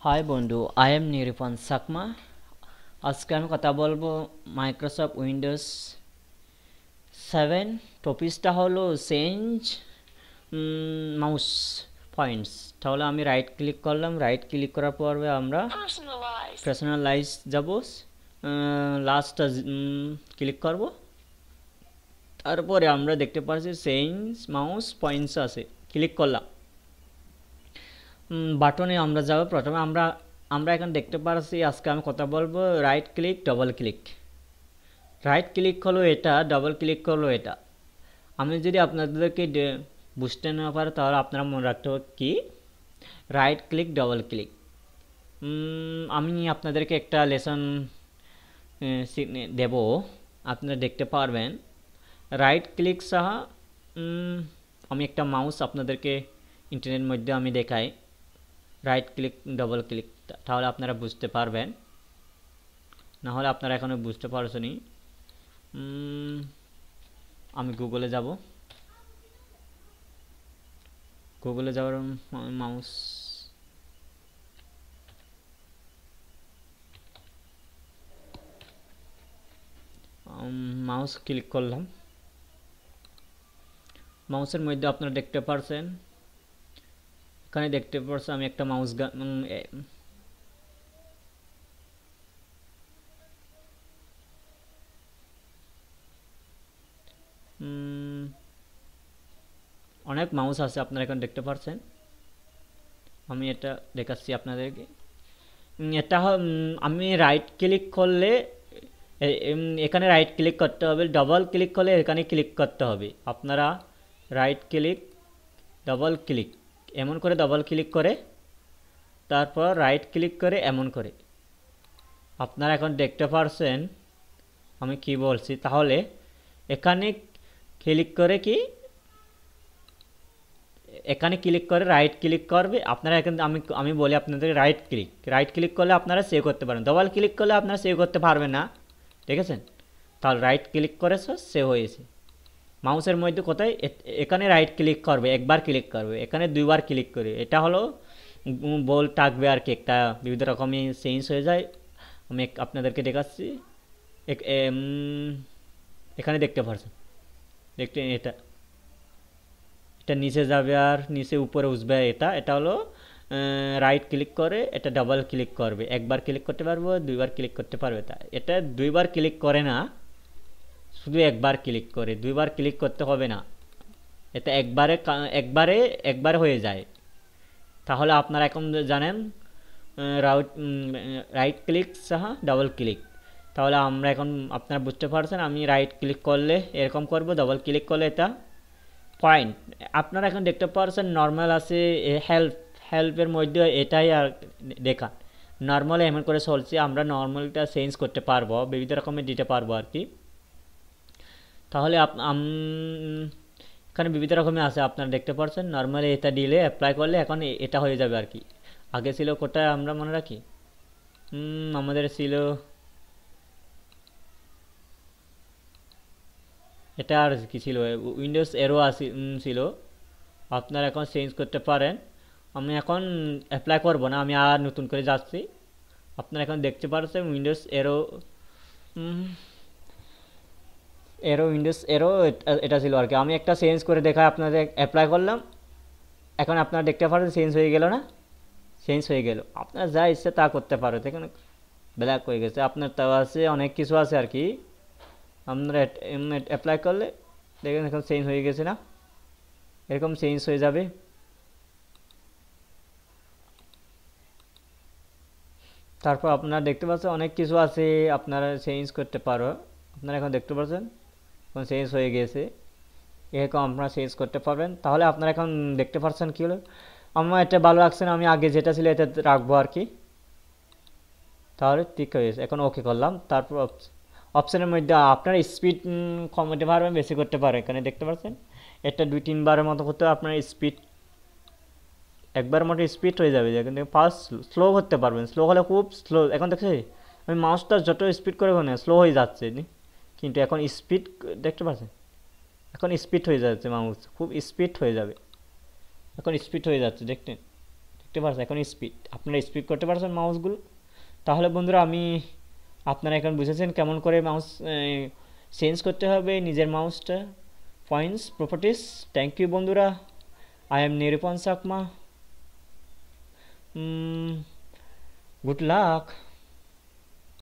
High বন্ধু, I am নিরূপণ সাকমা। আজকে আমি কথা বলবো মাইক্রোসফট উইন্ডোজ 7। টপিকসটা হলো চেঞ্জ মাউস পয়েন্টস। তাহলে আমি রাইট ক্লিক করলাম, রাইট ক্লিক করার পরে আমরা পার্সোনালাইজ যাব, লাস্টটা ক্লিক করব। তারপরে আমরা দেখতে পাচ্ছি চেঞ্জ মাউস পয়েন্টস আছে, ক্লিক করলাম। বাটনে আমরা যাব। প্রথমে আমরা আমরা এখন দেখতে পাচ্ছি, আজকে আমি কথা বলবো right click double click. Right click হলো এটা, ডবল ক্লিক হলো এটা। আমি যদি আপনাদেরকে বুঝতে না পারে তাহলে আপনারা মনে রাখতে হবে কি রাইট ক্লিক ডবল ক্লিক। আমি আপনাদেরকে একটা লেসন দেব, আপনারা দেখতে পারবেন। রাইট ক্লিক সহ আমি একটা মাউস আপনাদেরকে ইন্টারনেট মধ্যে আমি দেখাই, রাইট ক্লিক ডবল ক্লিক, তাহলে আপনারা বুঝতে পারবেন। না হলে আপনারা এখনো বুঝতে পারছেনি। আমি গুগলে যাব, গুগলে যাওয়ার মাউস মাউস ক্লিক করলাম। মাউসের মধ্যে আপনারা দেখতে পারছেন, এখানে দেখতে পাচ্ছেন আমি একটা মাউস অনেক মাউস আছে, আপনারা এখন দেখতে পাচ্ছেন। আমি এটা দেখাচ্ছি আপনাদেরকে। এটা আমি রাইট ক্লিক করলে এখানে রাইট ক্লিক করতে হবে, ডবল ক্লিক করলে এখানে ক্লিক করতে হবে। আপনারা রাইট ক্লিক ডবল ক্লিক এমন করে ডবল ক্লিক করে তারপর রাইট ক্লিক করে এমন করে আপনারা এখন দেখতে পারছেন আমি কি বলছি। তাহলে এখানে ক্লিক করে এখানে ক্লিক করে রাইট ক্লিক করবে আপনারা। এখানে আমি বলি আপনাদের রাইট ক্লিক করলে আপনারা সেভ করতে পারেন, ডবল ক্লিক করলে আপনারা সেভ করতে পারবেন না, ঠিক আছে? তাহলে রাইট ক্লিক করেছে, সেভ হয়েছে। মাউসের মধ্যে কোথায় এখানে রাইট ক্লিক করবে, একবার ক্লিক করবে, এখানে দুইবার ক্লিক করে, এটা হলো বল থাকবে আর কি, একটা বিবিধ রকমই চেঞ্জ হয়ে যায়। আমি আপনাদেরকে দেখাচ্ছি। এখানে দেখতে পাচ্ছেন, দেখতে এটা এটা নিচে যাবে আর নিচে উপরে উঠবে। এটা হলো রাইট ক্লিক করে এটা ডাবল ক্লিক করবে, একবার ক্লিক করতে পারবো, দুইবার ক্লিক করতে পারবে। এটা দুইবার ক্লিক করে না, শুধু একবার ক্লিক করে, দুইবার ক্লিক করতে হবে না। এটা একবারে হয়ে যায়। তাহলে আপনারা এখন জানেন রাইট ক্লিক সহ ডাবল ক্লিক। তাহলে আমরা এখন আপনারা বুঝতে পারছেন, আমি রাইট ক্লিক করলে এরকম করব, ডাবল ক্লিক করলে এটা পয়েন্ট। আপনারা এখন দেখতে পাচ্ছেন নর্মাল আছে, হেল্পের মধ্যে এটাই আর দেখা নর্মাল এমন করে চলছে। আমরা নর্মালটা চেঞ্জ করতে পারবো, বিবিধ রকমের দিতে পারবো আর কি। তাহলে এখানে বিবিধ রকমের আছে, আপনারা দেখতে পাচ্ছেন। নর্মালি এটা দিলে অ্যাপ্লাই করলে এখন এটা হয়ে যাবে আর কি। আগে ছিল কোথায় আমরা মনে রাখি, আমাদের ছিল এটা, আর কি ছিল, উইন্ডোজ এরো ছিল। আপনারা এখন চেঞ্জ করতে পারেন। আমি এখন অ্যাপ্লাই করব না, আমি আর নতুন করে যাচ্ছি। আপনারা এখন দেখতে পাচ্ছেন উইন্ডোজ এরো, উইন্ডোজ এরো এটা ছিল আর কি। আমি একটা চেঞ্জ করে দেখাই আপনাদের, অ্যাপ্লাই করলাম। এখন আপনারা দেখতে পারেন চেঞ্জ হয়ে গেল না, চেঞ্জ হয়ে গেল। আপনার যা ইচ্ছে তা করতে পারো, দেখুন ব্ল্যাক হয়ে গেছে। আপনার তাও আছে, অনেক কিছু আছে আর কি। আপনারা অ্যাপ্লাই করলে দেখেন এখন চেঞ্জ হয়ে গেছে না, এরকম চেঞ্জ হয়ে যাবে। তারপর আপনারা দেখতে পাচ্ছেন অনেক কিছু আছে, আপনারা চেঞ্জ করতে পারো। আপনারা এখন দেখতে পাচ্ছেন এখন চেঞ্জ হয়ে গেছে, এরকম আপনারা চেঞ্জ করতে পারবেন। তাহলে আপনারা এখন দেখতে পাচ্ছেন কী হলো, আমার এটা ভালো লাগছে না, আমি আগে যেটা ছিল এটা রাখবো আর কি। তাহলে ঠিক হয়েছে, এখন ওকে করলাম। তারপর অপশানের মধ্যে আপনার স্পিড কমাতে পারবেন, বেশি করতে পারেন। এখানে দেখতে পাচ্ছেন এটা 2-3 বারের মতো করতে আপনার স্পিড, একবার মতো স্পিড হয়ে যাবে। কিন্তু ফাস্ট স্লো করতে পারবেন, স্লো হলে খুব স্লো। এখন দেখছি আমি মাউসটা যত স্পিড করে না স্লো হয়ে যাচ্ছে, কিন্তু এখন স্পিড দেখতে পাচ্ছেন, এখন স্পিড হয়ে যাচ্ছে, মাউস খুব স্পিড হয়ে যাবে, এখন স্পিড হয়ে যাচ্ছে, দেখতে দেখতে পাচ্ছেন এখন স্পিড, আপনারা স্পিড করতে পারছেন মাউসগুলো। তাহলে বন্ধুরা আপনারা এখন বুঝেছেন কেমন করে মাউস চেঞ্জ করতে হবে নিজের মাউসটা। Points properties. থ্যাংক ইউ বন্ধুরা। I am Nirupan Chakma. Good luck.